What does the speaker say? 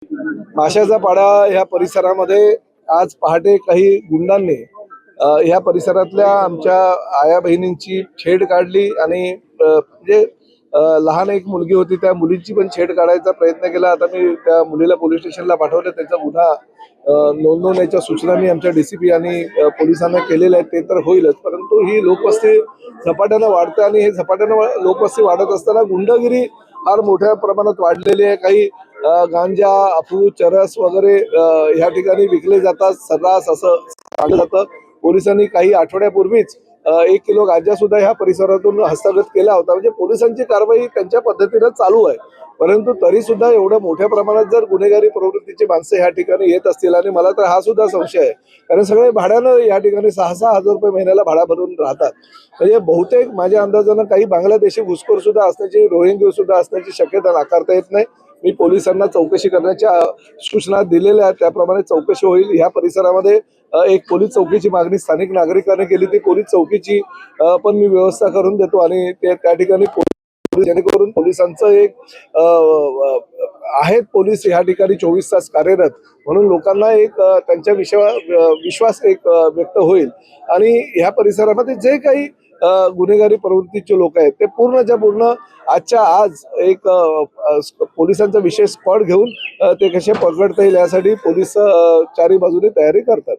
माशाचा पाडा ह्या परिसरामध्ये आज पहाटे काही गुंडांनी ह्या परिसरातल्या आमच्या आया बहिणींची छेड काढली आणि म्हणजे लहान एक मुलगी होती, त्या मुलीची पण छेड काढायचा प्रयत्न केला. आता मी त्या मुलीला पोलीस स्टेशनला पाठवलं, त्याचा गुन्हा नोंदवण्याच्या सूचना मी आमच्या DCP आणि पोलिसांना केलेल्या आहेत. ते तर होईलच, परंतु ही लोकवस्ती झपाट्यानं वाढते आणि हे झपाट्यानं लोकवस्ती वाढत असताना गुंडगिरी फार मोठ्या प्रमाणात वाढलेली आहे. काही गांजा, अफू, चरस वगैरे ह्या ठिकाणी विकले जातात सर्रास असं सांगितलं जातं. पोलिसांनी काही आठवड्यापूर्वीच 1 किलो गांजा सुद्धा ह्या परिसरातून हस्तगत केला होता. म्हणजे पोलिसांची कारवाई त्यांच्या पद्धतीनं चालू आहे, परंतु तरी सुद्धा एवढ्या मोठ्या प्रमाणात जर गुन्हेगारी प्रवृत्तीची माणसं ह्या ठिकाणी येत असतील, आणि मला तर हा सुद्धा संशय आहे, कारण सगळे भाड्यानं या ठिकाणी 6,000 रुपये महिन्याला भाडा भरून राहतात. म्हणजे बहुतेक माझ्या अंदाजानं काही बांगलादेशी घुसखोर सुद्धा असण्याची, रोहिंग्या सुद्धा असण्याची शक्यता नाकारता येत नाही. मी पोलिसांना चौकशी करण्याच्या सूचना दिलेल्या आहेत, त्याप्रमाणे चौकशी होईल. ह्या परिसरामध्ये एक पोलीस चौकीची मागणी स्थानिक नागरिकांनी केली, ती पोलीस चौकीची पण मी व्यवस्था करून देतो आणि त्या ठिकाणी जेणेकरून पोलिसांचं एक आहेत पोलीस ह्या ठिकाणी 24 तास कार्यरत, म्हणून लोकांना एक त्यांच्या विश्वास एक व्यक्त होईल. आणि ह्या परिसरामध्ये जे काही गुन्हेगारी प्रवृत्तीचे लोक आहेत ते पूर्णच्या पूर्ण आजच्या आज एक पोलिसांचा विशेष स्क्वॉड घेऊन ते कसे पकडता येईल यासाठी पोलीस चारी बाजूने तयारी करतात.